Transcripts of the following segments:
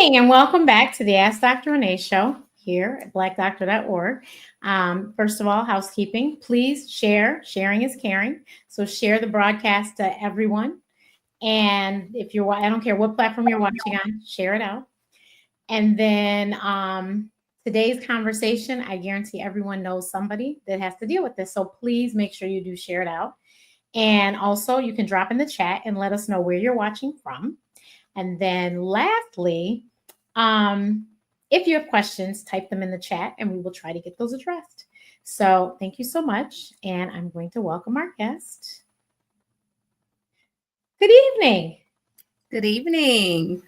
evening and welcome back to the Ask Dr. Renee show here at blackdoctor.org. First of all, housekeeping, please share. Sharing is caring. So share the broadcast to everyone. And if you're, I don't care what platform you're watching on, share it out. And then today's conversation, I guarantee everyone knows somebody that has to deal with this. So please make sure you do share it out. And also you can drop in the chat and let us know where you're watching from. And then lastly, if you have questions, type them in the chat and we will try to get those addressed. So thank you so much. And I'm going to welcome our guest. Good evening. Good evening.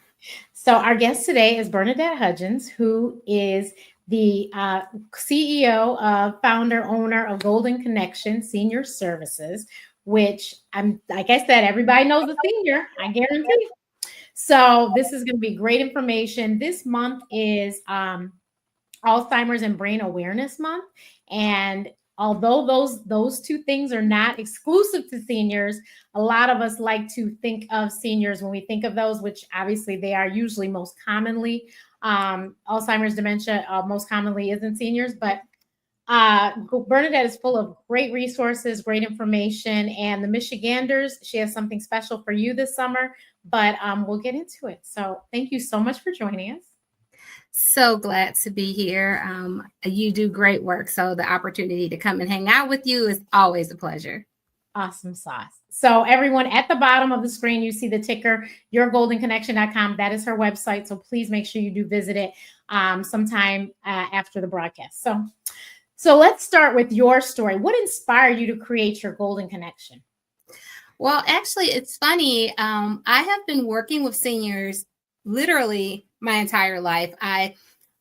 So our guest today is Bernadette Hudgins, who is the CEO, founder, owner of Golden Connection Senior Services, which like I said, everybody knows the senior, I guarantee. So this is going to be great information. This month is Alzheimer's and Brain Awareness Month. And although those two things are not exclusive to seniors, a lot of us like to think of seniors when we think of those, which obviously they are usually most commonly. Alzheimer's, dementia most commonly is in seniors, but Bernadette is full of great resources, great information, and the Michiganders, she has something special for you this summer, but we'll get into it. So thank you so much for joining us. So glad to be here. You do great work. So the opportunity to come and hang out with you is always a pleasure. Awesome sauce. So everyone, at the bottom of the screen, you see the ticker, yourgoldenconnection.com. That is her website. So please make sure you do visit it sometime after the broadcast. So let's start with your story. What inspired you to create your Golden Connection? Well, actually, it's funny. I have been working with seniors literally my entire life.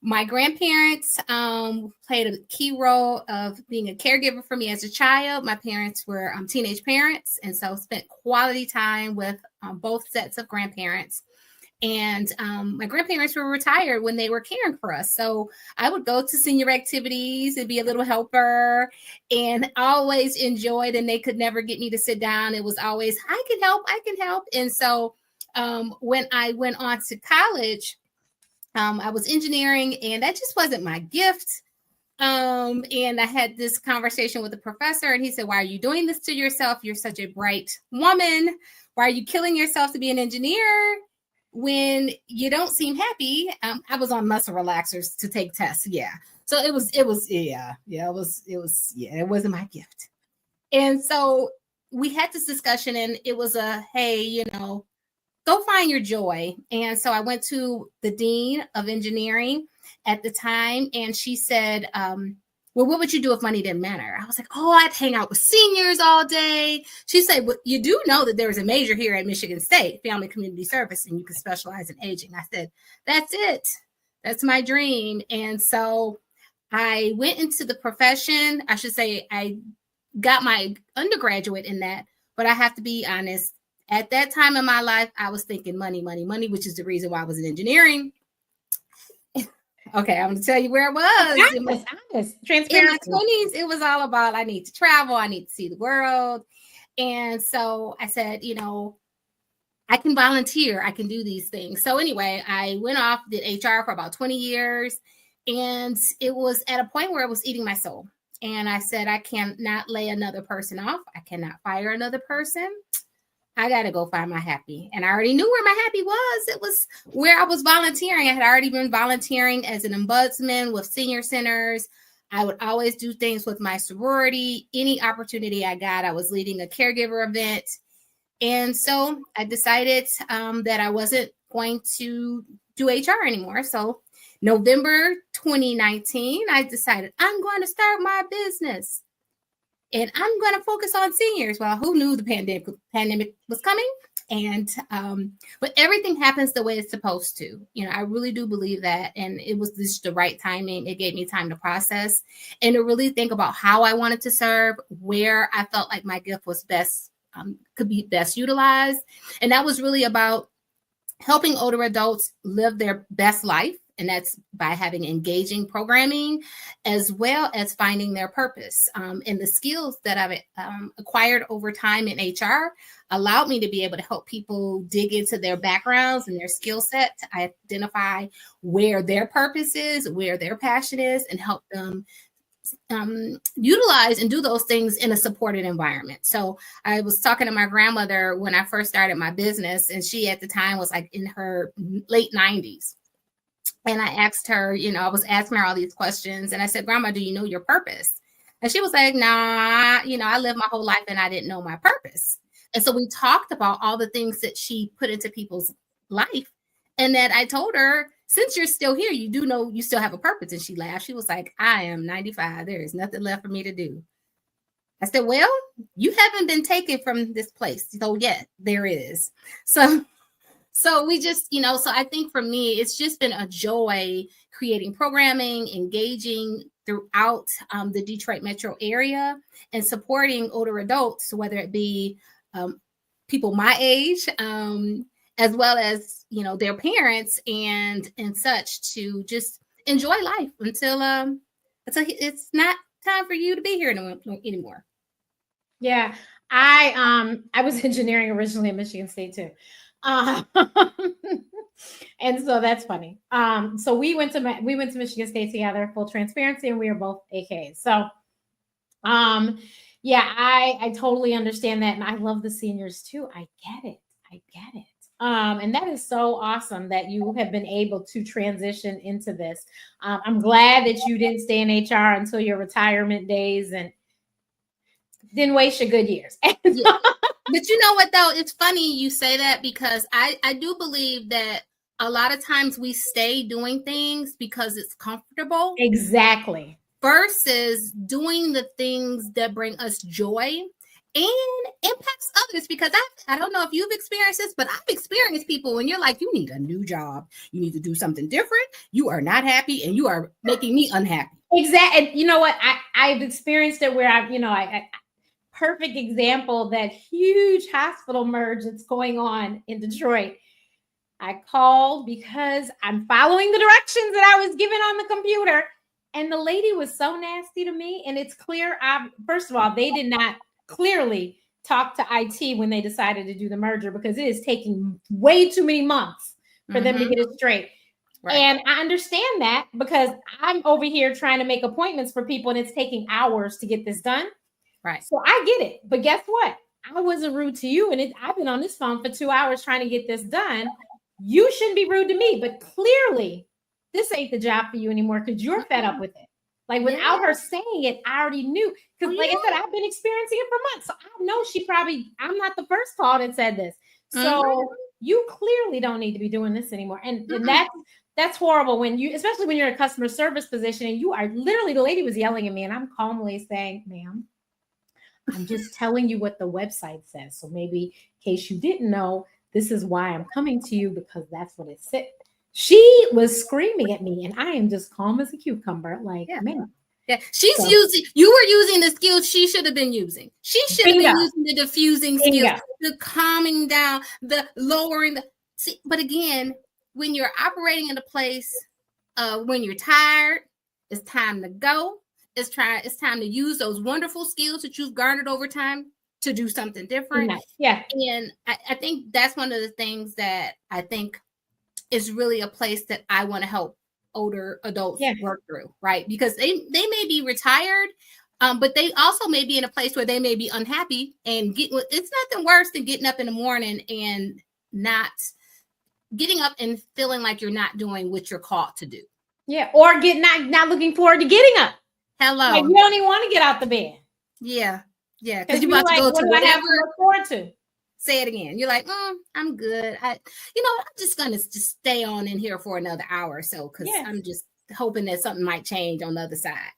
My grandparents played a key role of being a caregiver for me as a child. My parents were teenage parents, and so spent quality time with both sets of grandparents. And my grandparents were retired when they were caring for us. So I would go to senior activities and be a little helper and always enjoyed, and they could never get me to sit down. It was always, I can help. And so when I went on to college, I was engineering and that just wasn't my gift. And I had this conversation with a professor and he said, why are you doing this to yourself? You're such a bright woman. Why are you killing yourself to be an engineer when you don't seem happy? I was on muscle relaxers to take tests. Yeah. So it wasn't my gift. And so we had this discussion and it was hey, go find your joy. And so I went to the dean of engineering at the time and she said, well, what would you do if money didn't matter? I was like, I'd hang out with seniors all day. She said, well, you do know that there is a major here at Michigan State, Family Community Service, and you can specialize in aging. I said, that's it. That's my dream. And so I went into the profession. I should say I got my undergraduate in that, but I have to be honest. At that time in my life, I was thinking money, which is the reason why I was in engineering. Okay, I'm going to tell you where I was. Honest. Transparency. In my 20s, it was all about I need to travel. I need to see the world. And so I said, I can volunteer. I can do these things. So anyway, I went off, did HR for about 20 years. And it was at a point where it was eating my soul. And I said, I cannot lay another person off. I cannot fire another person. I got to go find my happy. And I already knew where my happy was. It was where I was volunteering. I had already been volunteering as an ombudsman with senior centers. I would always do things with my sorority. Any opportunity I got, I was leading a caregiver event. And so I decided that I wasn't going to do HR anymore. So November 2019, I decided I'm going to start my business. And I'm going to focus on seniors. Well, who knew the pandemic was coming? And but everything happens the way it's supposed to. I really do believe that. And it was just the right timing. It gave me time to process and to really think about how I wanted to serve, where I felt like my gift was best, could be best utilized. And that was really about helping older adults live their best life And that's by having engaging programming as well as finding their purpose. And the skills that I've acquired over time in HR allowed me to be able to help people dig into their backgrounds and their skill set to identify where their purpose is, where their passion is, and help them utilize and do those things in a supported environment. So I was talking to my grandmother when I first started my business, and she at the time was like in her late 90s. And I asked her, I was asking her all these questions, and I said, Grandma, do you know your purpose? And she was like, nah, I lived my whole life and I didn't know my purpose. And so we talked about all the things that she put into people's life. And that I told her, since you're still here, you do know you still have a purpose. And she laughed. She was like, I am 95. There is nothing left for me to do. I said, well, you haven't been taken from this place. So yeah, there is. So we just, so I think for me, it's just been a joy creating programming, engaging throughout the Detroit metro area and supporting older adults, whether it be people my age, as well as, their parents and such, to just enjoy life until it's not time for you to be here anymore. Yeah. I was engineering originally at Michigan State too. And so that's funny. So we went to Michigan State together, full transparency, and we were both AKs. So, yeah, I totally understand that. And I love the seniors too. I get it. And that is so awesome that you have been able to transition into this. I'm glad that you didn't stay in HR until your retirement days and didn't waste your good years. Yeah. But you know what, though? It's funny you say that, because I do believe that a lot of times we stay doing things because it's comfortable. Exactly. Versus doing the things that bring us joy and impacts others. Because I don't know if you've experienced this, but I've experienced people when you're like, you need a new job, you need to do something different, you are not happy, and you are making me unhappy. Exactly. And you know what? I've experienced it where I perfect example, that huge hospital merge that's going on in Detroit. I called because I'm following the directions that I was given on the computer. And the lady was so nasty to me. And it's clear, first of all, they did not clearly talk to IT when they decided to do the merger, because it is taking way too many months for them to get it straight. Right. And I understand that, because I'm over here trying to make appointments for people and it's taking hours to get this done. Right. So I get it. But guess what? I wasn't rude to you. And I've been on this phone for 2 hours trying to get this done. You shouldn't be rude to me. But clearly, this ain't the job for you anymore, because you're fed up with it. Like, without her saying it, I already knew. Because like I said, I've been experiencing it for months. So I know I'm not the first call that said this. So you clearly don't need to be doing this anymore. And that's horrible especially when you're in a customer service position and you are literally, the lady was yelling at me and I'm calmly saying, ma'am, I'm just telling you what the website says. So maybe in case you didn't know, this is why I'm coming to you, because that's what it said. She was screaming at me and I am just calm as a cucumber. Like, man. Yeah, you were using the skills she should have been using. She should have been using the diffusing skills, the calming down, the lowering. But again, when you're operating in a place when you're tired, it's time to go. It's time to use those wonderful skills that you've garnered over time to do something different. Yeah. And I think that's one of the things that I think is really a place that I want to help older adults work through, right? Because they may be retired, but they also may be in a place where they may be unhappy, and it's nothing worse than getting up in the morning and not getting up and feeling like you're not doing what you're called to do. Yeah, or not looking forward to getting up. Hello. Like, you don't even want to get out the bed. Yeah. Yeah. Because you're about to go to whatever. To look forward to? Say it again. You're like, I'm good. I'm just going to just stay on in here for another hour or so, because I'm just hoping that something might change on the other side.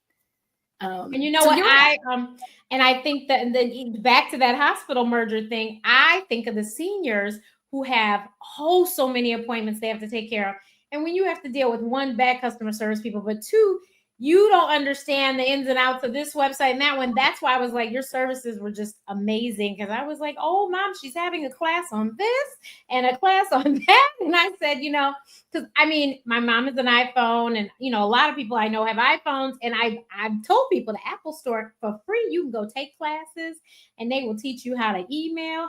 And you know what? I think that then back to that hospital merger thing, I think of the seniors who have so many appointments they have to take care of. And when you have to deal with, one, bad customer service people, but two, you don't understand the ins and outs of this website and that one. That's why I was like, your services were just amazing. Because I was like, oh, mom, she's having a class on this and a class on that. And I said, because I mean, my mom is an iPhone, and a lot of people I know have iPhones. And I've told people the Apple Store for free, you can go take classes, and they will teach you how to email,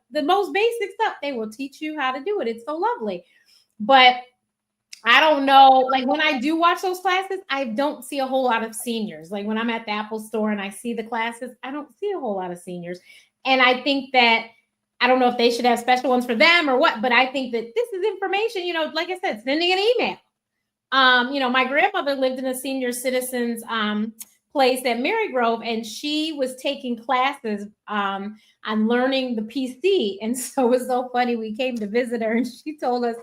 the most basic stuff. They will teach you how to do it. It's so lovely. But I don't know. Like when I do watch those classes, I don't see a whole lot of seniors. Like when I'm at the Apple Store and I see the classes, I don't see a whole lot of seniors. And I think that I don't know if they should have special ones for them or what, but I think that this is information, like I said, sending an email. My grandmother lived in a senior citizens place at Marygrove, and she was taking classes on learning the PC. And so it was so funny. We came to visit her, and she told us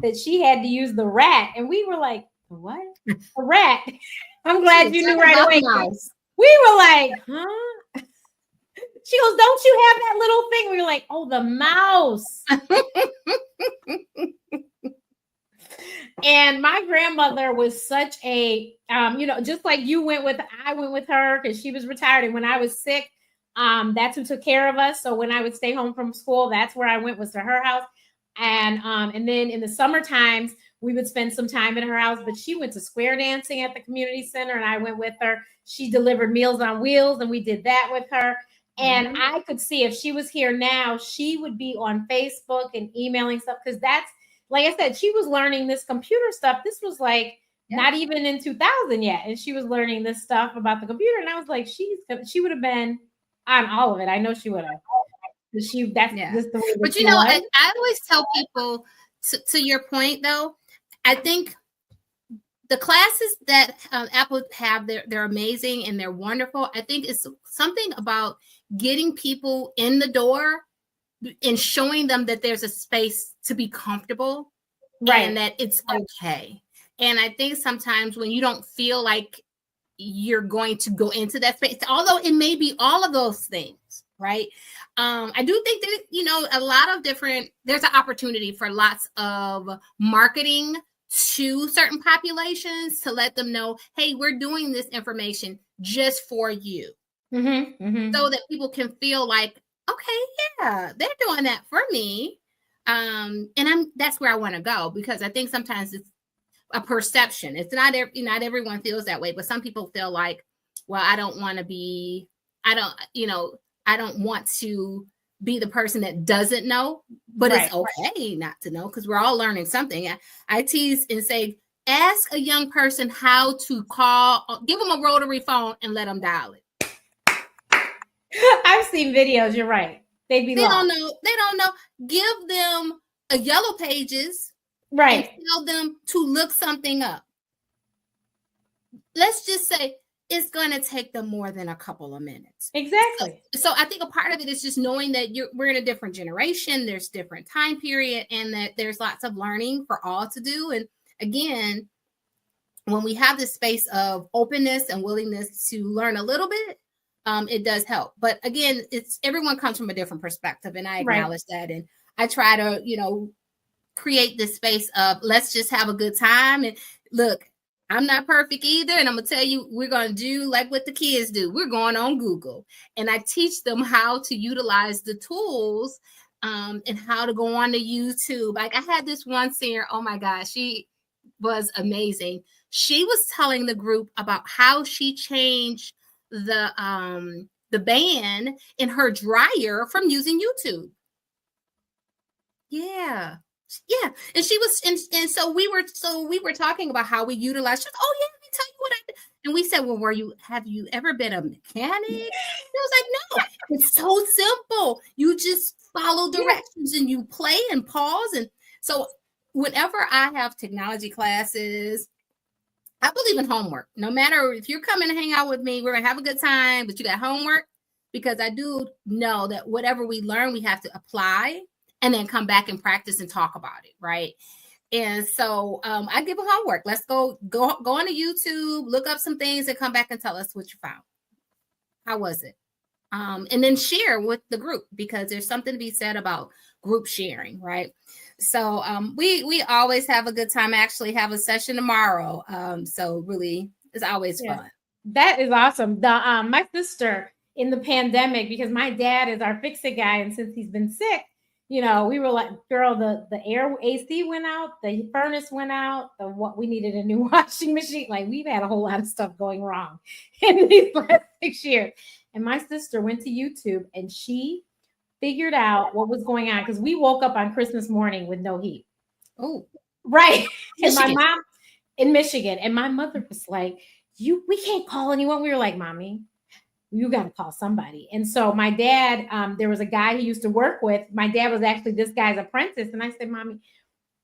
that she had to use the rat, and we were like, what? A rat? I'm glad you knew right away. We were like, huh? She goes, don't you have that little thing? We were like, oh, the mouse. And my grandmother was such a, just like I went with her because she was retired. And when I was sick, that's who took care of us. So when I would stay home from school, that's where I went, was to her house. And then in the summer times, we would spend some time in her house, but she went to square dancing at the community center, and I went with her. She delivered Meals on Wheels, and we did that with her. And I could see if she was here now, she would be on Facebook and emailing stuff, because that's, like I said, she was learning this computer stuff. This was like not even in 2000 yet, and she was learning this stuff about the computer. And I was like, she would have been on all of it. I know she would have. Just the way. But I always tell people, to your point though, I think the classes that Apple have, they're amazing and they're wonderful. I think it's something about getting people in the door and showing them that there's a space to be comfortable, right, and that it's okay. And I think sometimes when you don't feel like you're going to go into that space, although it may be all of those things, right? I do think that, a lot of there's an opportunity for lots of marketing to certain populations to let them know, hey, we're doing this information just for you. So that people can feel like, okay, yeah, they're doing that for me. And that's where I want to go, because I think sometimes it's a perception. It's not everyone feels that way, but some people feel like, well, I don't want to be the person that doesn't know, but it's okay not to know, because we're all learning something. I tease and say, ask a young person how to call, give them a rotary phone and let them dial it. I've seen videos. You're right. They don't know. Give them a Yellow Pages, right, and tell them to look something up. Let's just say it's going to take them more than a couple of minutes. Exactly. So I think a part of it is just knowing that we're in a different generation. There's different time period, and that there's lots of learning for all to do. And again, when we have this space of openness and willingness to learn a little bit, it does help. But again, everyone comes from a different perspective, and I acknowledge that. And I try to, create this space of, let's just have a good time. And look, I'm not perfect either. And I'm going to tell you, we're going to do like what the kids do. We're going on Google, and I teach them how to utilize the tools and how to go on to YouTube. Like I had this one senior, oh my gosh, she was amazing. She was telling the group about how she changed the band in her dryer from using YouTube. Yeah. And she was, and so we were talking about how we utilize. She was, oh yeah, let me tell you what I did. And we said, well, have you ever been a mechanic? And I was like, no, it's so simple. You just follow directions and you play and pause. And so whenever I have technology classes, I believe in homework. No matter if you're coming to hang out with me, we're going to have a good time, but you got homework, because I do know that whatever we learn, we have to apply and then come back and practice and talk about it, right? And so I give them homework. Let's go onto YouTube, look up some things, and come back and tell us what you found. How was it? And then share with the group, because there's something to be said about group sharing, right? So we always have a good time. I actually have a session tomorrow. So really It's always fun. That is awesome. The my sister in the pandemic, because my dad is our fix-it guy, and since he's been sick, we were like, girl, the air AC went out, the furnace went out, the what we needed a new washing machine. Like we've had a whole lot of stuff going wrong in these last 6 years. And my sister went to YouTube and she figured out what was going on because we woke up on Christmas morning with no heat. Oh, right. And Michigan. my mom in Michigan, and my mother was like, we can't call anyone. We were like, Mommy, you got to call somebody. And so my dad, there was a guy he used to work with. My dad was actually this guy's apprentice. And I said, Mommy,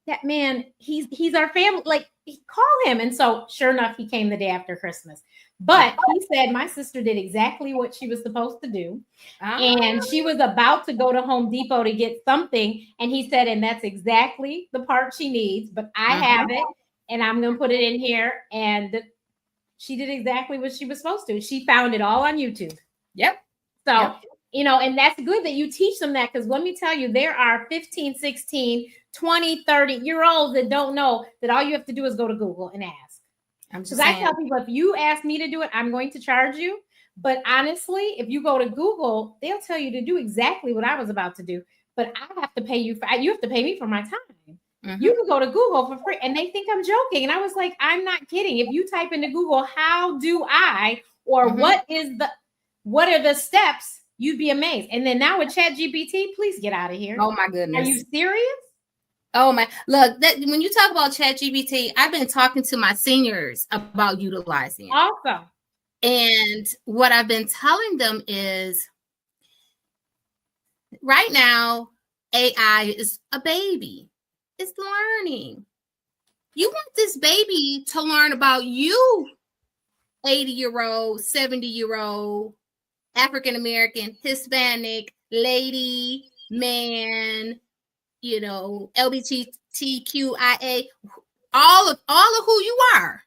that man, he's our family. Like, call him. And so sure enough, he came the day after Christmas. But he said my sister did exactly what she was supposed to do. And she was about to go to Home Depot to get something. And he said, and that's exactly the part she needs. But I have it and I'm going to put it in here. And she did exactly what she was supposed to. She found it all on YouTube. Yep. So, and that's good that you teach them that, because let me tell you, there are 15, 16, 20, 30-year-olds that don't know that all you have to do is go to Google and ask. Because I tell people, if you ask me to do it, I'm going to charge you. But honestly, if you go to Google, they'll tell you to do exactly what I was about to do. But I have to pay you have to pay me for my time. You can go to Google for free, and they think I'm joking. And I was like, I'm not kidding. If you type into Google, how do I, or what are the steps, you'd be amazed. And then now with ChatGPT, please get out of here. Oh my goodness. Are you serious? Oh my, look, when you talk about ChatGPT, I've been talking to my seniors about utilizing it. Awesome. And what I've been telling them is right now, AI is a baby. It's learning. You want this baby to learn about you, 80-year-old, 70-year-old, African-American, Hispanic, lady, man, LGBTQIA, all of who you are.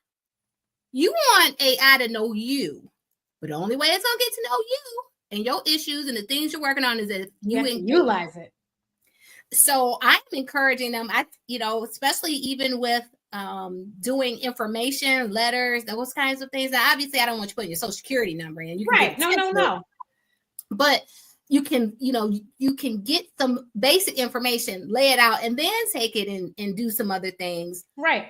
You want AI to know you, but the only way it's gonna get to know you and your issues and the things you're working on is that you utilize it. So I'm encouraging them, especially even with doing information, letters, those kinds of things. Now, obviously, I don't want you putting your social security number in. You can No. But you can, you can get some basic information, lay it out, and then take it and do some other things. Right.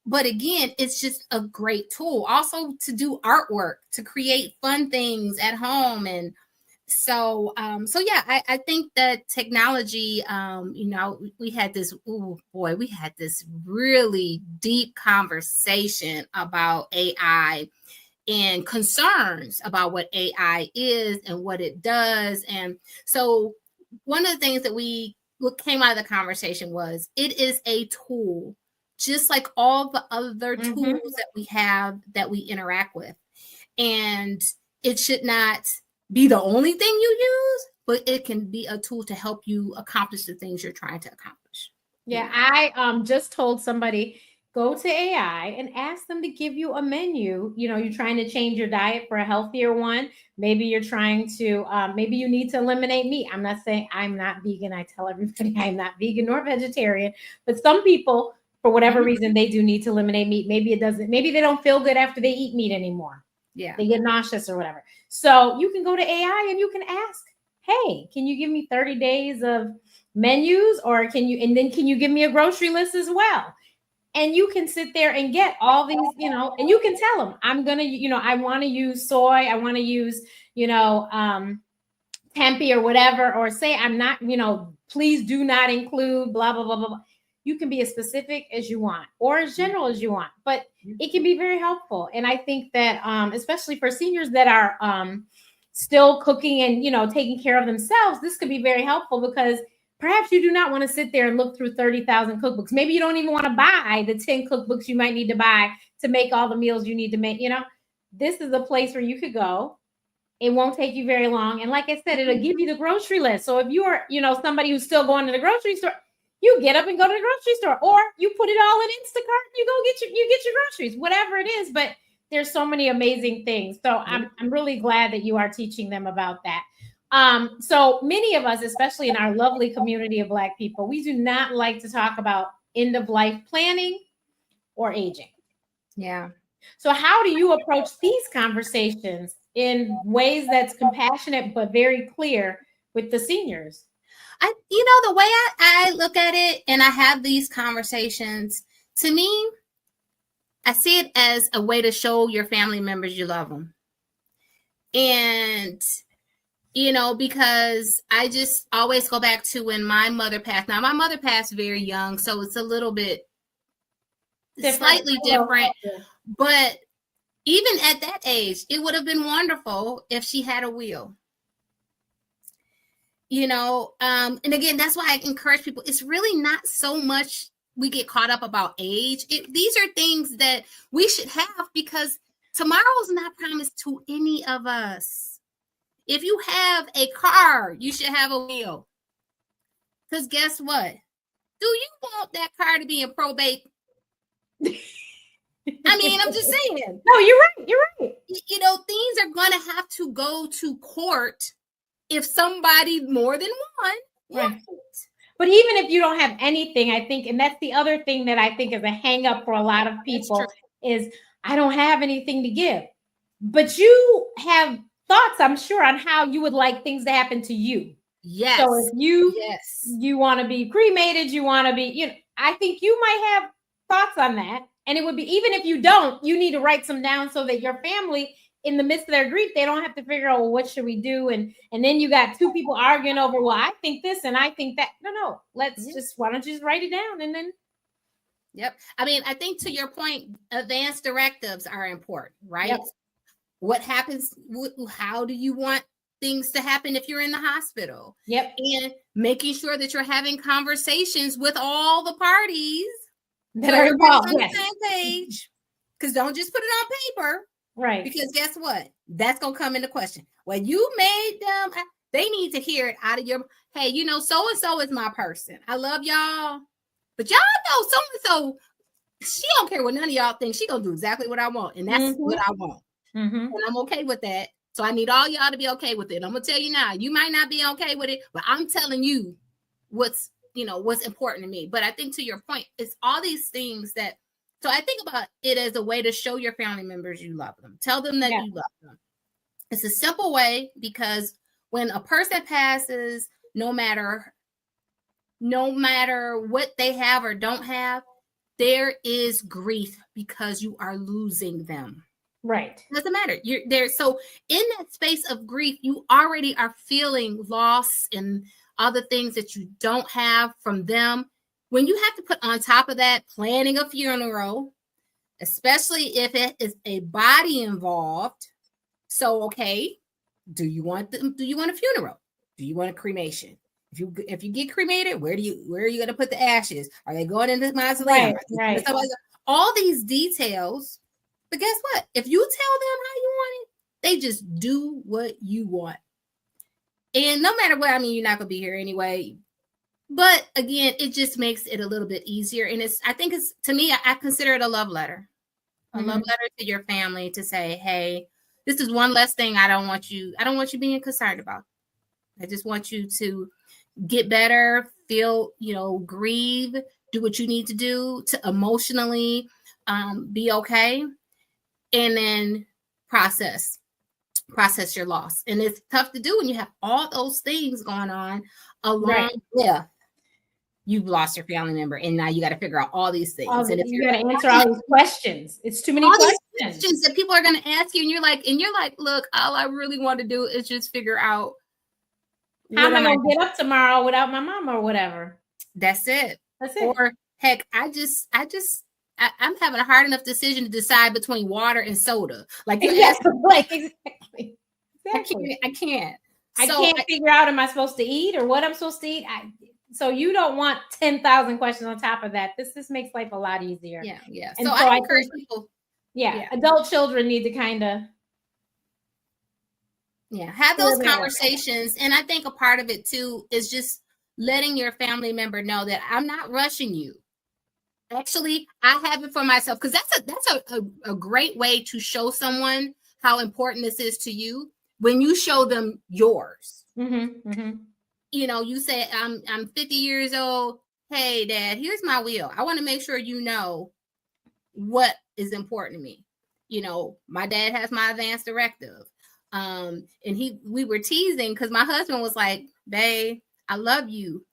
But again, it's just a great tool. Also to do artwork, to create fun things at home. And so I think that technology, we had this really deep conversation about AI and concerns about what AI is and what it does. And so one of the things that what came out of the conversation was it is a tool, just like all the other tools that we have that we interact with. And it should not be the only thing you use, but it can be a tool to help you accomplish the things you're trying to accomplish. Yeah, I just told somebody, go to AI and ask them to give you a menu. You're trying to change your diet for a healthier one. Maybe you're trying to, maybe you need to eliminate meat. I'm not saying I'm not vegan. I tell everybody I'm not vegan nor vegetarian, but some people, for whatever reason, they do need to eliminate meat. Maybe they don't feel good after they eat meat anymore. Yeah. They get nauseous or whatever. So you can go to AI and you can ask, hey, can you give me 30 days of menus, or can you give me a grocery list as well? And you can sit there and get all these, and you can tell them, I'm going to, I want to use soy. I want to use, tempeh or whatever, or say, I'm not, please do not include blah, blah, blah, blah, blah. You can be as specific as you want or as general as you want, but it can be very helpful. And I think that, especially for seniors that are still cooking and, taking care of themselves, this could be very helpful, because perhaps you do not want to sit there and look through 30,000 cookbooks. Maybe you don't even want to buy the 10 cookbooks you might need to buy to make all the meals you need to make. This is a place where you could go. It won't take you very long. And like I said, it'll give you the grocery list. So if you are, somebody who's still going to the grocery store, you get up and go to the grocery store, or you put it all in Instacart and you get your groceries, whatever it is. But there's so many amazing things. So I'm really glad that you are teaching them about that. So many of us, especially in our lovely community of Black people, we do not like to talk about end of life planning or aging. Yeah. So how do you approach these conversations in ways that's compassionate but very clear with the seniors? The way I look at it and I have these conversations, to me, I see it as a way to show your family members you love them. And, because I just always go back to when my mother passed. Now, my mother passed very young, so it's a little bit slightly different. But even at that age, it would have been wonderful if she had a will. And again, that's why I encourage people. It's really not so much we get caught up about age. These are things that we should have, because tomorrow's not promised to any of us. If you have a car, you should have a will. Because guess what? Do you want that car to be in probate? I mean, I'm just saying. No, you're right. You're right. Things are going to have to go to court if somebody more than one. Right. But even if you don't have anything, I think, and that's the other thing that I think is a hang up for a lot of people, is I don't have anything to give. But you have thoughts, I'm sure, on how you would like things to happen to you. Yes. So if you want to be cremated, you want to be, I think you might have thoughts on that. And it would be, even if you don't, you need to write some down so that your family, in the midst of their grief, they don't have to figure out, well, what should we do? And then you got two people arguing over, well, I think this and I think that. No, let's why don't you just write it down and then. Yep. I mean, I think to your point, advanced directives are important, right? Yep. What happens? How do you want things to happen if you're in the hospital? Yep. And making sure that you're having conversations with all the parties that are involved on the same page. Because don't just put it on paper. Right. Because guess what? That's going to come into question. When you made them, they need to hear it out of your, hey, so-and-so is my person. I love y'all. But y'all know so-and-so, she don't care what none of y'all think. She going to do exactly what I want. And that's what I want. And I'm okay with that. So I need all y'all to be okay with it. I'm going to tell you now, you might not be okay with it, but I'm telling you what's important to me. But I think to your point, it's all these things that, so I think about it as a way to show your family members you love them. Tell them that you love them. It's a simple way, because when a person passes, no matter what they have or don't have, there is grief because you are losing them. Right. It doesn't matter. You're there. So in that space of grief, you already are feeling loss and other things that you don't have from them. When you have to put on top of that planning a funeral, especially if it is a body involved. So, okay, do you want a funeral? Do you want a cremation? If you get cremated, where are you going to put the ashes? Are they going in the mausoleum? Right. All these details. But guess what? If you tell them how you want it, they just do what you want. And no matter what, I mean, you're not going to be here anyway. But again, it just makes it a little bit easier. And to me, I consider it a love letter. A love letter to your family to say, hey, this is one less thing I don't want you being concerned about. I just want you to get better, feel, grieve, do what you need to do to emotionally be okay. And then process your loss. And it's tough to do when you have all those things going on along with you've lost your family member, and now you got to figure out all these things. And if you got to answer all these questions, it's too many questions that people are going to ask you, and you're like, look, all I really want to do is just figure out how am I going to get up tomorrow without my mom or whatever. That's it. Or heck, I'm having a hard enough decision to decide between water and soda. Exactly. I can't. I can't figure out, am I supposed to eat or what I'm supposed to eat? So you don't want 10,000 questions on top of that. This makes life a lot easier. Yeah. And so I encourage people. Yeah, adult children need to kind of. Have those conversations. And I think a part of it too is just letting your family member know that I'm not rushing you. Actually, I have it for myself, because that's a great way to show someone how important this is to you when you show them yours. You say, I'm 50 years old. Hey, Dad, here's my will. I want to make sure you know what is important to me. my dad has my advance directive. And we were teasing because my husband was like, babe, I love you.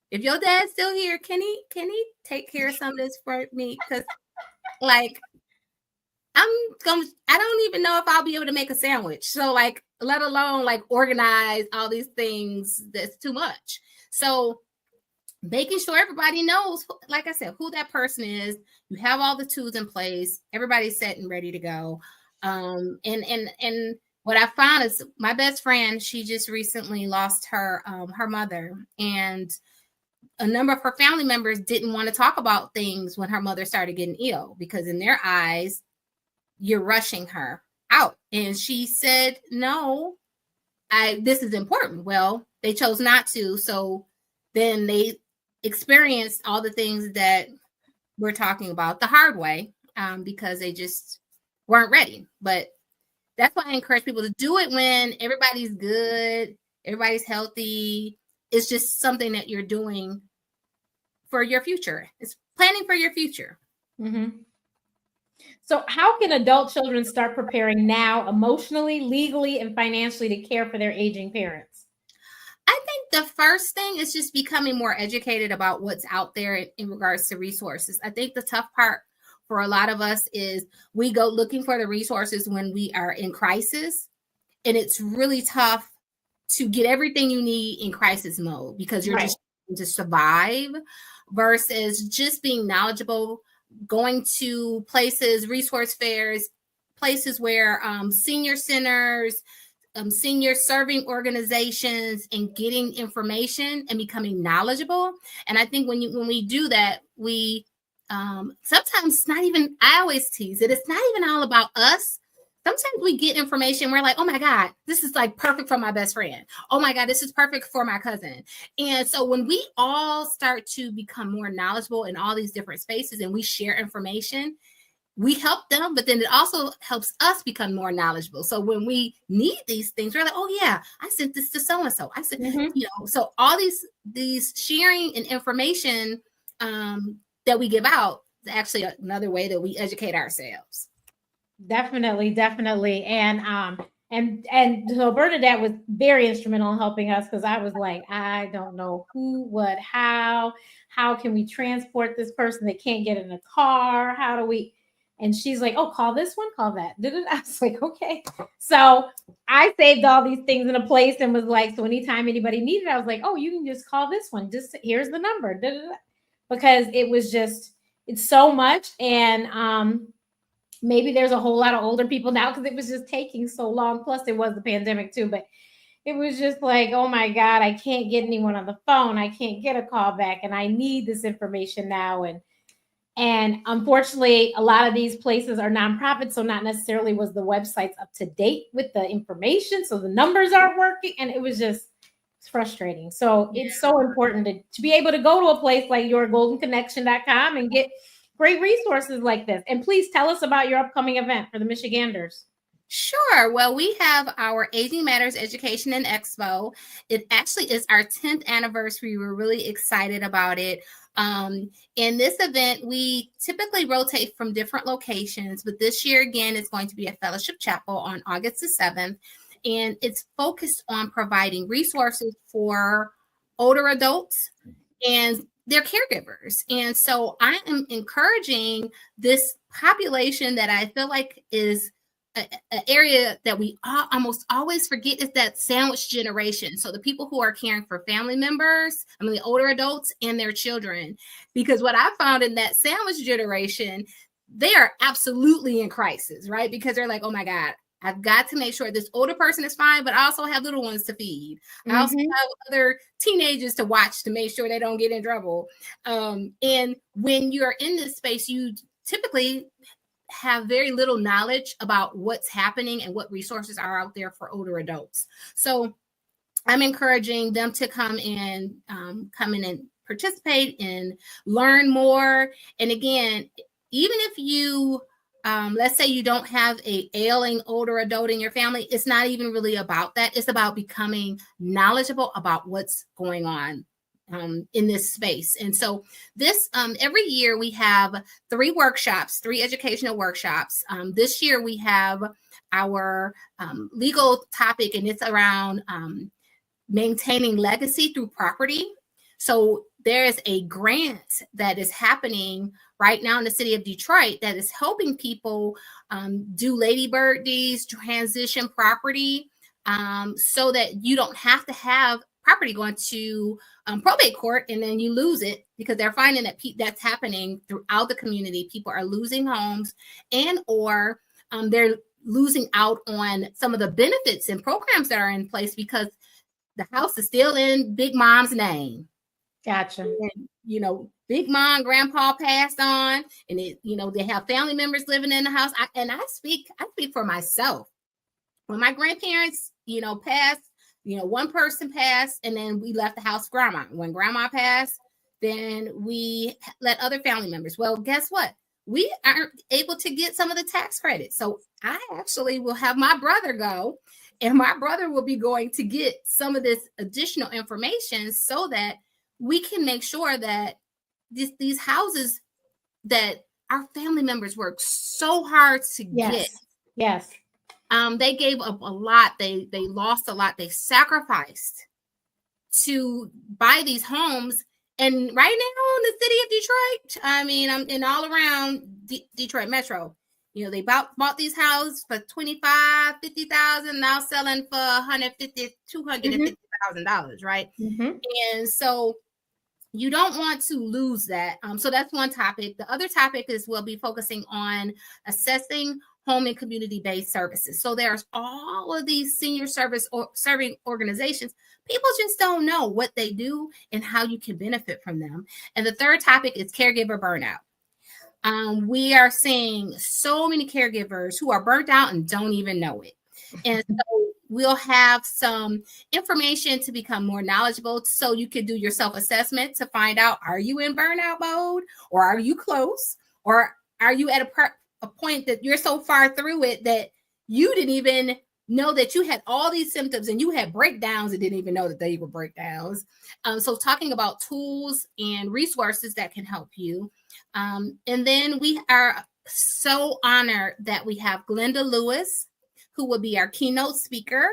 If your dad's still here, can he take care of some of this for me? Because like I don't even know if I'll be able to make a sandwich. So like, let alone like organize all these things, that's too much. So making sure everybody knows, like I said, who that person is. You have all the tools in place. Everybody's set and ready to go. And what I found is my best friend, she just recently lost her mother, and a number of her family members didn't want to talk about things when her mother started getting ill, because in their eyes, you're rushing her out. And she said, no, this is important. Well, they chose not to. So then they experienced all the things that we're talking about the hard way, because they just weren't ready. But that's why I encourage people to do it when everybody's good, everybody's healthy. It's just something that you're doing for your future. It's planning for your future. Mm-hmm. So how can adult children start preparing now, emotionally, legally, and financially, to care for their aging parents? I think the first thing is just becoming more educated about what's out there in regards to resources. I think the tough part for a lot of us is we go looking for the resources when we are in crisis. And it's really tough to get everything you need in crisis mode, because you're just trying to survive, versus just being knowledgeable, going to places, resource fairs, places where senior centers, senior serving organizations, and getting information and becoming knowledgeable. And I think when we do that, we sometimes it's not even, I always tease it, it's not even all about us. Sometimes we get information, we're like, oh my God, this is like perfect for my best friend. Oh my God, this is perfect for my cousin. And so when we all start to become more knowledgeable in all these different spaces and we share information, we help them, but then it also helps us become more knowledgeable. So when we need these things, we're like, oh yeah, I sent this to so-and-so. I said, so all these sharing and information that we give out is actually another way that we educate ourselves. Definitely. And so Bernadette was very instrumental in helping us, because I was like, I don't know who, what, how can we transport this person that can't get in a car? How do we? And she's like, oh, call this one, call that. I was like, okay. So I saved all these things in a place and was like, so anytime anybody needed, I was like, oh, you can just call this one. Just here's the number. Because it was just, it's so much. And maybe there's a whole lot of older people now because it was just taking so long. Plus it was the pandemic too, but it was just like, oh my God, I can't get anyone on the phone. I can't get a call back, and I need this information now. And unfortunately, a lot of these places are nonprofits, so not necessarily was the websites up to date with the information. So the numbers aren't working, and it was just, it's frustrating. So it's so important to be able to go to a place like yourgoldenconnection.com and get great resources like this. And please tell us about your upcoming event for the Michiganders. Sure. Well, we have our Aging Matters Education and Expo. It actually is our 10th anniversary. We're really excited about it. In this event, we typically rotate from different locations, but this year, again, it's going to be a fellowship chapel on August the 7th, and it's focused on providing resources for older adults and their caregivers. And so I am encouraging this population that I feel like is an area that we almost always forget, is that sandwich generation. So the people who are caring for family members, the older adults and their children, because what I found in that sandwich generation, they are absolutely in crisis, right? Because they're like, oh my God, I've got to make sure this older person is fine, but I also have little ones to feed. I also have other teenagers to watch to make sure they don't get in trouble. And when you're in this space, you typically have very little knowledge about what's happening and what resources are out there for older adults. So I'm encouraging them to come in and participate and learn more. And again, even if you let's say you don't have a ailing older adult in your family, it's not even really about that. It's about becoming knowledgeable about what's going on in this space. And so this every year we have 3 workshops, 3 educational workshops. This year we have our legal topic, and it's around maintaining legacy through property. So there's a grant that is happening right now in the city of Detroit that is helping people do ladybird deeds, transition property, so that you don't have to have property going to probate court and then you lose it, because they're finding that that's happening throughout the community. People are losing homes, and or they're losing out on some of the benefits and programs that are in place because the house is still in Big Mom's name. Gotcha. And, you know, Big Mom, Grandpa passed on, and it, you know, they have family members living in the house. I speak for myself. When my grandparents, you know, passed, you know, one person passed, and then we left the house for Grandma. When Grandma passed, then we let other family members. Well, guess what? We aren't able to get some of the tax credits. So I actually will have my brother go, and my brother will be going to get some of this additional information so that we can make sure that these houses that our family members worked so hard to get. Yes. They gave up a lot. They lost a lot. They sacrificed to buy these homes. And right now in the city of Detroit, I mean, I'm in all around Detroit Metro. You know, they bought these houses for $25,000, $50,000, now selling for $150,000, $250,000, right? Mm-hmm. And so you don't want to lose that. So that's one topic. The other topic is we'll be focusing on assessing home and community-based services. So there's all of these senior service or serving organizations. People just don't know what they do and how you can benefit from them. And the third topic is caregiver burnout. We are seeing so many caregivers who are burnt out and don't even know it. And so we'll have some information to become more knowledgeable so you can do your self-assessment to find out, are you in burnout mode, or are you close, or are you at a point that you're so far through it that you didn't even know that you had all these symptoms and you had breakdowns and didn't even know that they were breakdowns. So talking about tools and resources that can help you. And then we are so honored that we have Glenda Lewis, who will be our keynote speaker.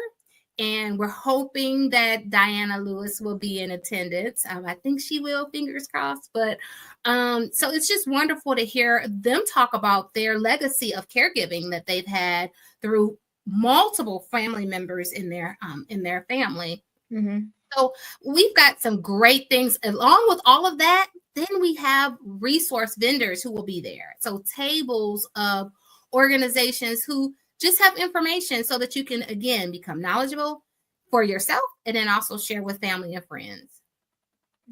And we're hoping that Diana Lewis will be in attendance. I think she will, fingers crossed. But so it's just wonderful to hear them talk about their legacy of caregiving that they've had through multiple family members in their family. Mm-hmm. So we've got some great things. Along with all of that, then we have resource vendors who will be there. So tables of organizations who just have information so that you can, again, become knowledgeable for yourself and then also share with family and friends.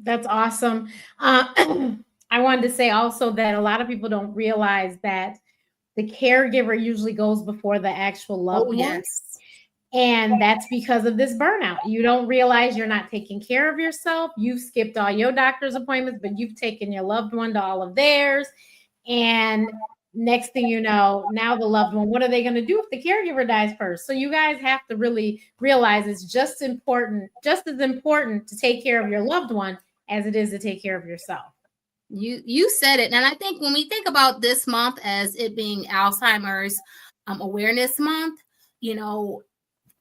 That's awesome. I wanted to say also that a lot of people don't realize that the caregiver usually goes before the actual loved one. Yes. And that's because of this burnout. You don't realize you're not taking care of yourself. You've skipped all your doctor's appointments, but you've taken your loved one to all of theirs. And next thing you know, now the loved one, what are they going to do if the caregiver dies first? So you guys have to really realize it's just as important to take care of your loved one as it is to take care of yourself. You said it. And I think when we think about this month as it being Alzheimer's Awareness Month, you know,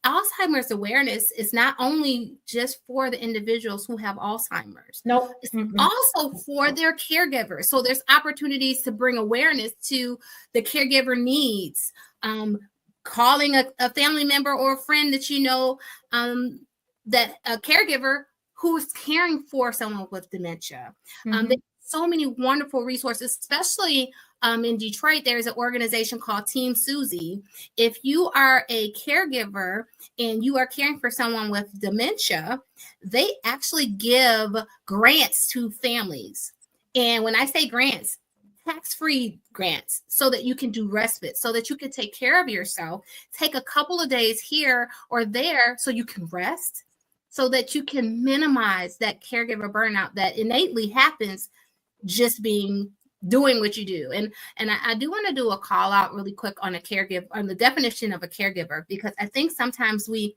Alzheimer's awareness is not only just for the individuals who have Alzheimer's. Nope. It's also for their caregivers. So there's opportunities to bring awareness to the caregiver needs. Calling a family member or a friend that you know, that a caregiver who is caring for someone with dementia. There's so many wonderful resources, especially in Detroit. There's an organization called Team Susie. If you are a caregiver and you are caring for someone with dementia, they actually give grants to families. And when I say grants, tax-free grants, so that you can do respite, so that you can take care of yourself, take a couple of days here or there so you can rest, so that you can minimize that caregiver burnout that innately happens just doing what you do. And I do want to do a call out really quick on a caregiver, on the definition of a caregiver, because I think sometimes we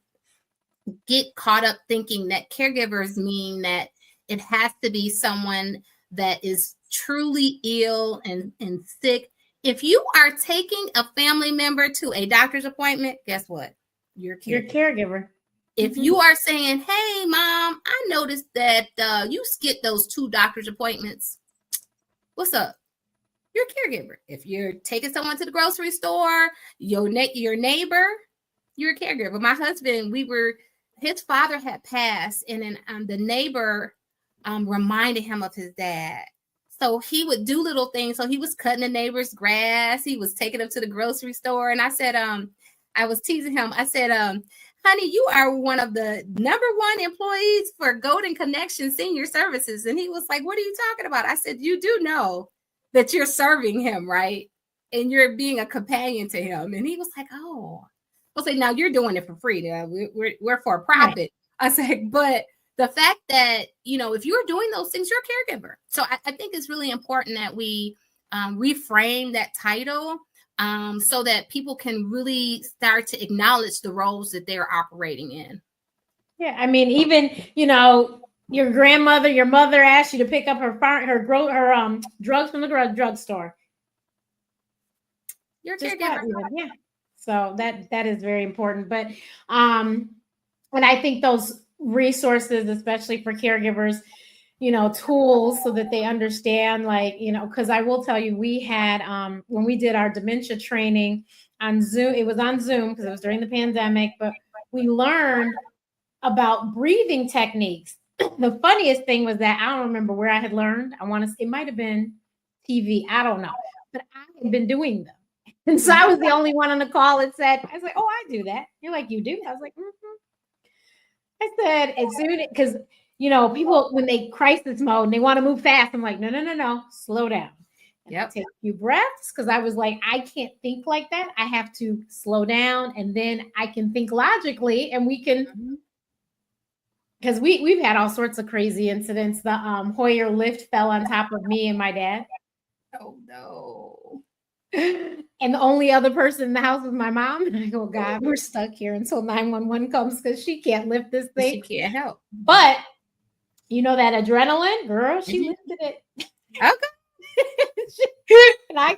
get caught up thinking that caregivers mean that it has to be someone that is truly ill and sick. If you are taking a family member to a doctor's appointment, guess what? You're a caregiver. Your caregiver. If you are saying, hey, mom, I noticed that you skipped those 2 doctor's appointments. What's up? You're a caregiver. If you're taking someone to the grocery store, your neighbor, you're a caregiver. My husband, his father had passed, and then the neighbor reminded him of his dad. So he would do little things. So he was cutting the neighbor's grass. He was taking him to the grocery store. And I said, I was teasing him. I said, honey, you are one of the #1 employees for Golden Connection Senior Services. And he was like, what are you talking about? I said, you do know that you're serving him, right? And you're being a companion to him. And he was like, oh. I was like, now you're doing it for free. We're for profit. Right. I said, but the fact that, if you're doing those things, you're a caregiver. So I think it's really important that we reframe that title so that people can really start to acknowledge the roles that they're operating in. Yeah, I mean, even, your grandmother, your mother asked you to pick up her drugs from the drugstore. You're a caregiver. Yeah. So that is very important. But and I think those resources, especially for caregivers, tools so that they understand, because I will tell you, we had when we did our dementia training on Zoom, it was on Zoom because it was during the pandemic, but we learned about breathing techniques. The funniest thing was that I don't remember where I had learned. It might have been TV. I don't know, but I had been doing them. And so I was the only one on the call that said, I was like, oh, I do that. You're like, you do? I was like, I said, as soon because, people, when they crisis mode and they want to move fast, I'm like, no, slow down. Yep. Take a few breaths, because I was like, I can't think like that. I have to slow down, and then I can think logically, and we can, because we've had all sorts of crazy incidents. The Hoyer lift fell on top of me and my dad. Oh, no. And the only other person in the house was my mom. And I go, God, we're stuck here until 911 comes because she can't lift this thing. She can't help. But that adrenaline, girl, she lifted it. Okay. And I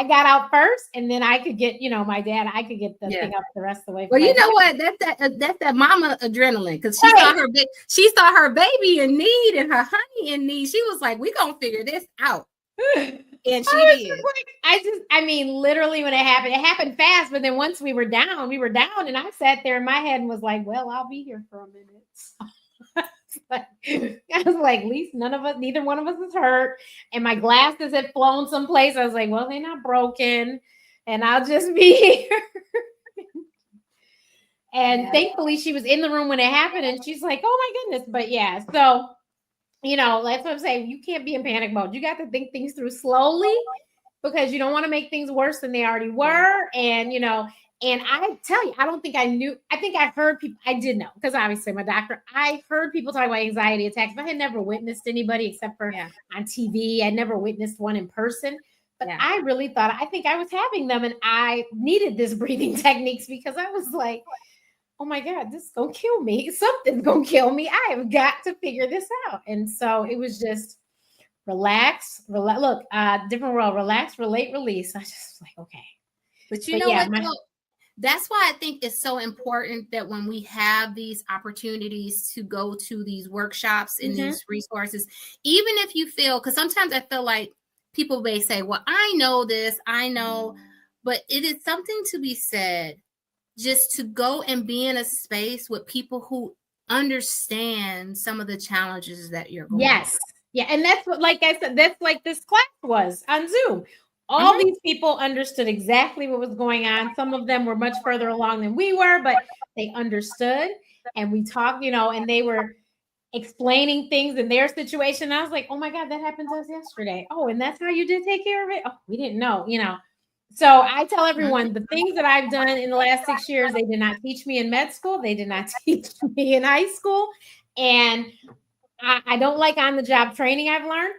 got out first, and then I could get, my dad, I could get the thing up the rest of the way. Well, you know what? That's that mama adrenaline, because she saw her baby in need and her honey in need. She was like, we gonna figure this out. And she did. I mean, literally when it happened fast, but then once we were down, and I sat there in my head and was like, well, I'll be here for a minute. I was like, at least neither one of us is hurt. And my glasses had flown someplace. I was like, well, they're not broken, and I'll just be here. And thankfully she was in the room when it happened, and she's like, oh my goodness. But yeah, so that's what I'm saying. You can't be in panic mode. You got to think things through slowly, because you don't want to make things worse than they already were. And, and I tell you, I don't think I knew. I think I heard people. I did know, because obviously my doctor, I heard people talk about anxiety attacks, but I had never witnessed anybody except for on TV. I never witnessed one in person. But I really thought, I think I was having them, and I needed this breathing techniques, because I was like, oh my God, this is going to kill me. Something's going to kill me. I have got to figure this out. And so it was just relax, look, different world, relax, relate, release. I just was like, okay. But you know what? That's why I think it's so important that when we have these opportunities to go to these workshops and these resources, even if you feel, because sometimes I feel like people may say, well, I know this, I know, but it is something to be said just to go and be in a space with people who understand some of the challenges that you're going through. Yeah. And that's what, like I said, that's like this class was on Zoom. All these people understood exactly what was going on. Some of them were much further along than we were, but they understood. And we talked, and they were explaining things in their situation. I was like, oh my God, that happened to us yesterday. Oh, and that's how you did take care of it? Oh, we didn't know, So I tell everyone, the things that I've done in the last 6 years, they did not teach me in med school. They did not teach me in high school. And I don't like on-the-job training I've learned.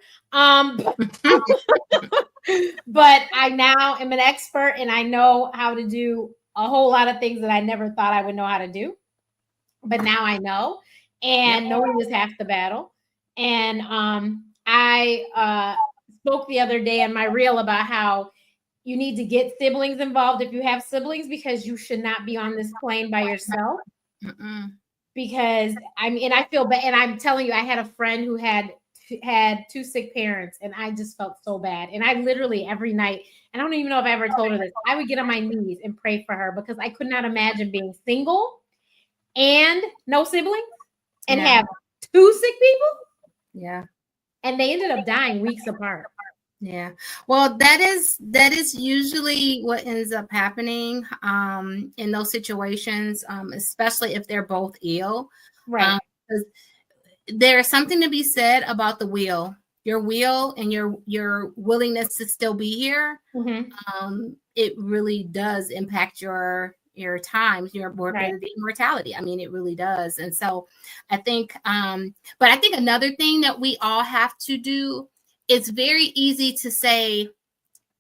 But I now am an expert, and I know how to do a whole lot of things that I never thought I would know how to do. But now I know, and knowing is half the battle. And I spoke the other day in my reel about how you need to get siblings involved if you have siblings, because you should not be on this plane by yourself. Mm-mm. Because I mean, and I feel bad. And I'm telling you, I had a friend who had two sick parents, and I just felt so bad. And I literally every night, I don't even know if I ever told her this, I would get on my knees and pray for her, because I could not imagine being single and no siblings and Yeah. have two sick people. Yeah. And they ended up dying weeks apart. Yeah. Well, that is usually what ends up happening in those situations, especially if they're both ill. Right. 'Cause there's something to be said about the will, your will and your willingness to still be here. Mm-hmm. It really does impact your times, your Right. morbidity, mortality. I mean, it really does. And so I think, but I think another thing that we all have to do, it's very easy to say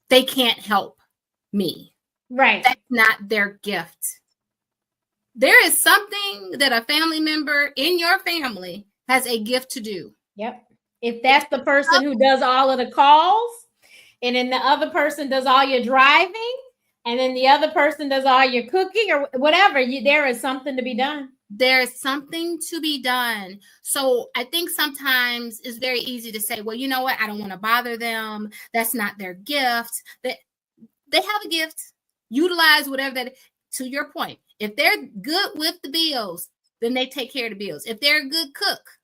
they can't help me. Right. That's not their gift. There is something that a family member in your family has a gift to do. Yep. If that's the person who does all of the calls, and then the other person does all your driving, and then the other person does all your cooking or whatever, there is something to be done. There's something to be done. So I think sometimes it's very easy to say, well, you know what? I don't want to bother them. That's not their gift. They have a gift. Utilize whatever that, to your point. If they're good with the bills, then they take care of the bills. If they're a good cook,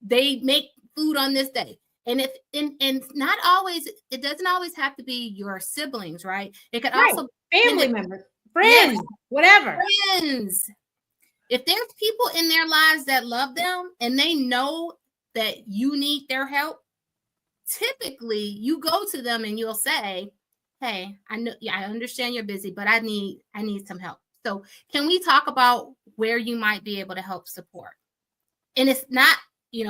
they make food on this day. And if and not always, it doesn't always have to be your siblings, right? It could also be family members, friends, whatever. Friends. If there's people in their lives that love them and they know that you need their help, typically you go to them and you'll say, hey, I know, yeah, I understand you're busy, but I need some help. So can we talk about where you might be able to help support? And it's not,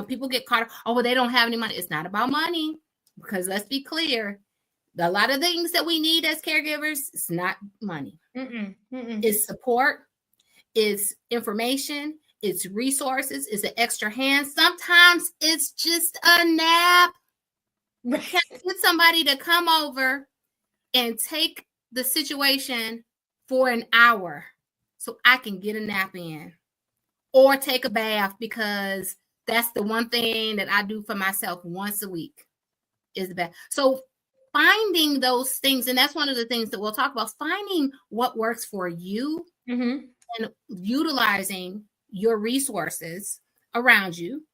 people get caught up, oh, well, they don't have any money. It's not about money, because let's be clear. A lot of things that we need as caregivers, it's not money. It's support, it's information, it's resources, it's an extra hand. Sometimes it's just a nap. Can I get somebody to come over and take the situation for an hour so I can get a nap in, or take a bath, because that's the one thing that I do for myself once a week is the bath. So finding those things, and that's one of the things that we'll talk about, finding what works for you and utilizing your resources around you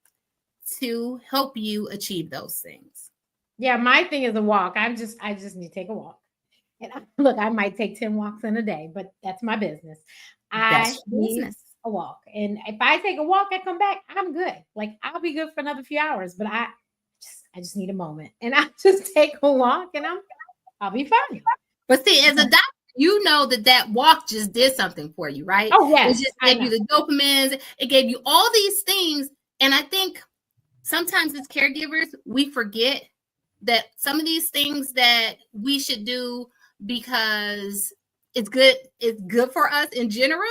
to help you achieve those things. Yeah, my thing is a walk. I just need to take a walk. And look, I might take 10 walks in a day, but that's my business. I need a walk. And if I take a walk, I come back, I'm good. Like, I'll be good for another few hours, but I just need a moment. And I just take a walk and I'll be fine. But see, as a doctor, you know that walk just did something for you, right? Oh, yes. It just gave you the dopamines. It gave you all these things. And I think sometimes as caregivers, we forget that some of these things that we should do because it's good for us in general,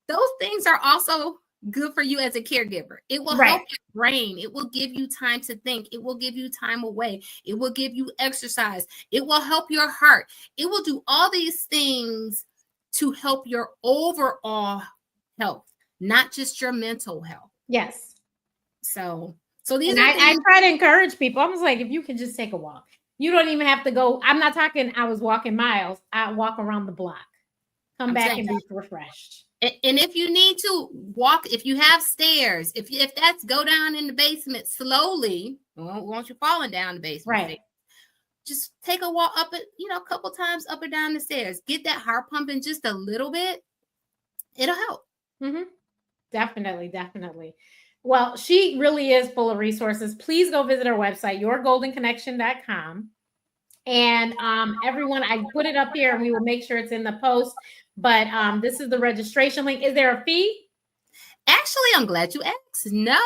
those things are also good for you as a caregiver. It will help your brain. It will give you time to think. It will give you time away. It will give you exercise. It will help your heart. It will do all these things to help your overall health, not just your mental health. Yes. So these and I try to encourage people. I was like, if you can just take a walk, you don't even have to go. I'm not talking, I was walking miles. I walk around the block, come back and be refreshed. And if you need to walk, if you have stairs, if that's go down in the basement slowly, won't you falling down the basement? Right. Just take a walk up, a couple times up or down the stairs. Get that heart pumping just a little bit. It'll help. Definitely. Well, she really is full of resources. Please go visit her website, yourgoldenconnection.com. And everyone, I put it up here and we will make sure it's in the post. But this is the registration link. Is there a fee? Actually, I'm glad you asked. No,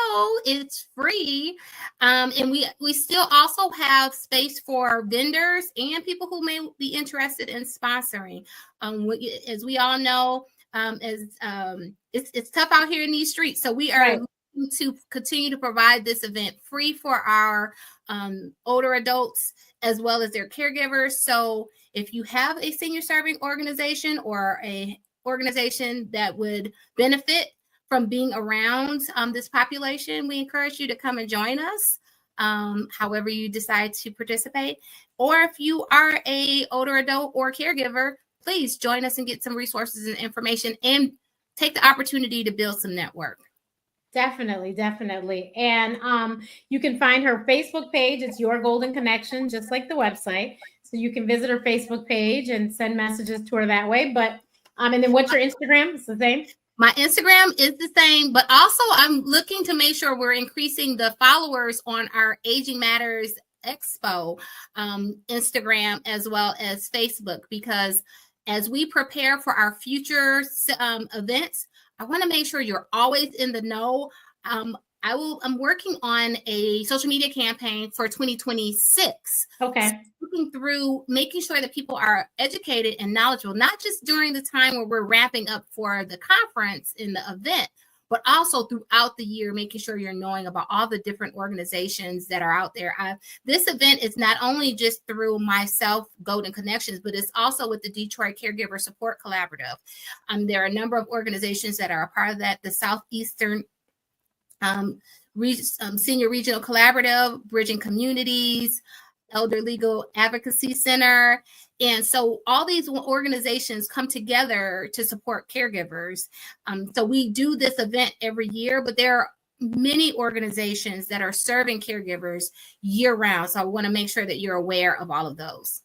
it's free. And we still also have space for vendors and people who may be interested in sponsoring. As we all know, it's tough out here in these streets. So we are to continue to provide this event free for our older adults as well as their caregivers. So if you have a senior serving organization or a organization that would benefit from being around this population, we encourage you to come and join us, however you decide to participate. Or if you are a older adult or caregiver, please join us and get some resources and information and take the opportunity to build some network. Definitely, definitely. And you can find her Facebook page. It's Your Golden Connection, just like the website. So you can visit her Facebook page and send messages to her that way. But and then what's your Instagram? It's the same. My Instagram is the same, but also I'm looking to make sure we're increasing the followers on our Aging Matters Expo Instagram as well as Facebook, because as we prepare for our future events, I want to make sure you're always in the know. I'm working on a social media campaign for 2026. Okay. So looking through, making sure that people are educated and knowledgeable, not just during the time where we're wrapping up for the conference in the event, but also throughout the year, making sure you're knowing about all the different organizations that are out there. This event is not only just through myself, Golden Connections, but it's also with the Detroit Caregiver Support Collaborative. There are a number of organizations that are a part of that. The Southeastern Senior Regional Collaborative, Bridging Communities, Elder Legal Advocacy Center. And so all these organizations come together to support caregivers. So we do this event every year, but there are many organizations that are serving caregivers year round. So I want to make sure that you're aware of all of those.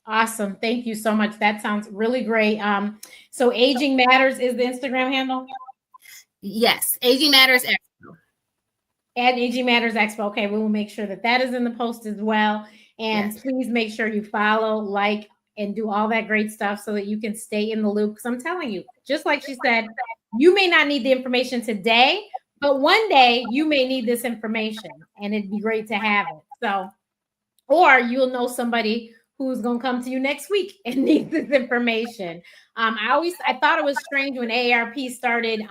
Awesome. Thank you so much. That sounds really great. So Aging Matters is the Instagram handle? Yes, Aging Matters Expo. At Aging Matters Expo. Okay, we will make sure that that is in the post as well. And yes, please make sure you follow, like, and do all that great stuff so that you can stay in the loop. Because I'm telling you, just like she said, you may not need the information today, but one day you may need this information, and it'd be great to have it. So, or you'll know somebody who's going to come to you next week and need this information. I thought it was strange when AARP started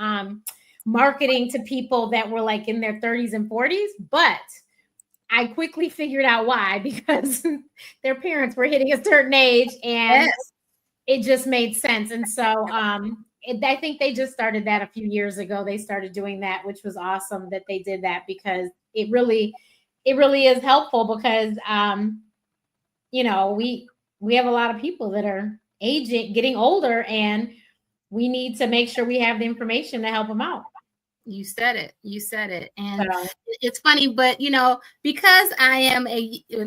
marketing to people that were like in their 30s and 40s, but I quickly figured out why, because their parents were hitting a certain age and yes, it just made sense. And so I think they just started that a few years ago. They started doing that, which was awesome that they did that, because it really is helpful, because you know, we have a lot of people that are getting older, and we need to make sure we have the information to help them out. You said it. And it's funny, but you know, because I am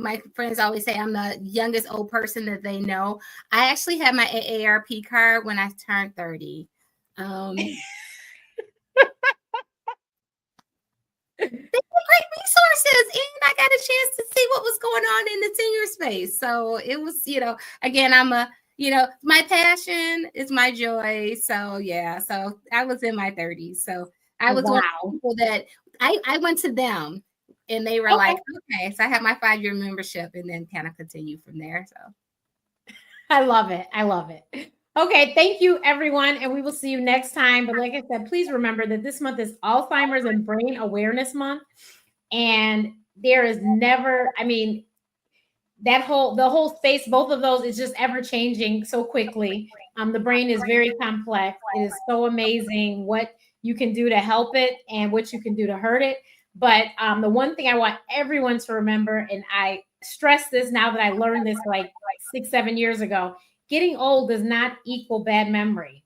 my friends always say I'm the youngest old person that they know. I actually had my AARP card when I turned 30. They were great resources, and I got a chance to see what was going on in the senior space. So it was, you know, again, my passion is my joy. So yeah, so I was in my 30s. So I was one of the people that I went to them, and they were like, okay, so I had my 5-year membership, and then kind of continue from there. So I love it. Okay, thank you, everyone, and we will see you next time. But like I said, please remember that this month is Alzheimer's and Brain Awareness Month, and there is never, I mean, the whole space, both of those is just ever changing so quickly. The brain is very complex. It is so amazing what you can do to help it and what you can do to hurt it. But the one thing I want everyone to remember, and I stress this now that I learned this like 6-7 years ago, getting old does not equal bad memory.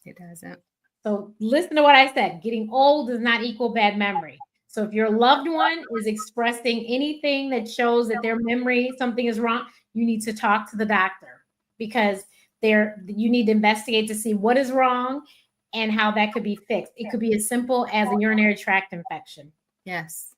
It doesn't. So listen to what I said. Getting old does not equal bad memory. So if your loved one is expressing anything that shows that their memory, something is wrong, you need to talk to the doctor, because you need to investigate to see what is wrong and how that could be fixed. It could be as simple as a urinary tract infection. Yes.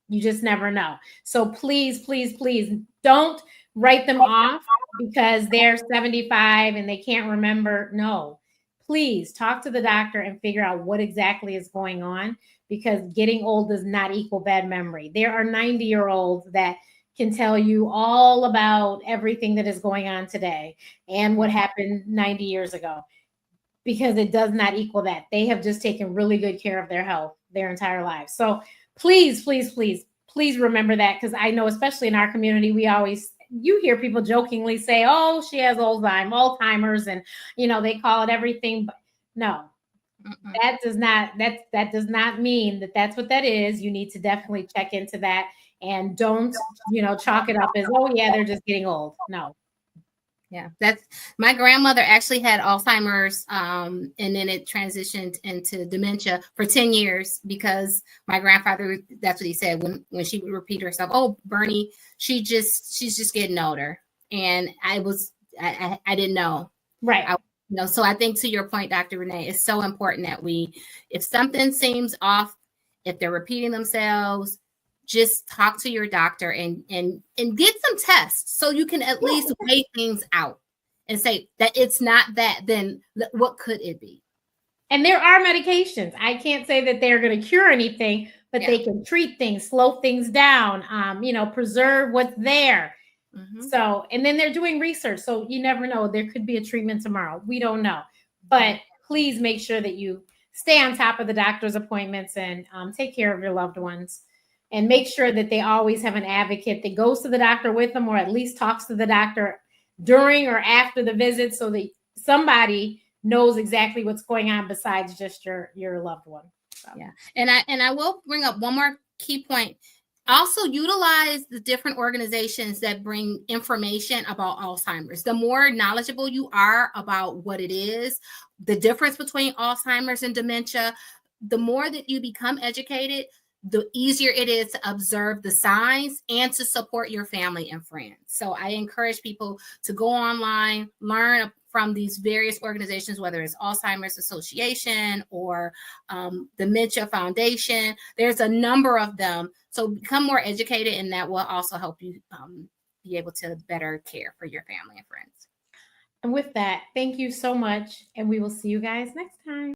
You just never know. So please, please, please don't write them off because they're 75 and they can't remember. No, please talk to the doctor and figure out what exactly is going on, because getting old does not equal bad memory. There are 90-year-olds that can tell you all about everything that is going on today and what happened 90 years ago. because it does not equal that. They have just taken really good care of their health their entire lives. So please, please, please, please remember that, because I know, especially in our community, you hear people jokingly say, "Oh, she has Alzheimer's," and they call it everything. But no, that does not mean that that's what that is. You need to definitely check into that, and don't chalk it up as, "Oh yeah, they're just getting old." No. Yeah, that's my grandmother actually had Alzheimer's, and then it transitioned into dementia for 10 years because my grandfather, that's what he said when she would repeat herself, "Oh, Bernie, she's just getting older." And I didn't know. Right. So I think, to your point, Dr. Renee, it's so important that if something seems off, if they're repeating themselves, just talk to your doctor and get some tests so you can at least weigh things out and say that it's not that, then what could it be? And there are medications. I can't say that they're going to cure anything, but they can treat things, slow things down, preserve what's there. So, and then they're doing research. So you never know. There could be a treatment tomorrow. We don't know. But please make sure that you stay on top of the doctor's appointments and take care of your loved ones. And make sure that they always have an advocate that goes to the doctor with them, or at least talks to the doctor during or after the visit, so that somebody knows exactly what's going on besides just your loved one. So. Yeah. And I will bring up one more key point. Also utilize the different organizations that bring information about Alzheimer's. The more knowledgeable you are about what it is, the difference between Alzheimer's and dementia, the more that you become educated, the easier it is to observe the signs and to support your family and friends. So I encourage people to go online, learn from these various organizations, whether it's Alzheimer's Association or Dementia Foundation. There's a number of them. So become more educated, and that will also help you be able to better care for your family and friends. And with that, thank you so much. And we will see you guys next time.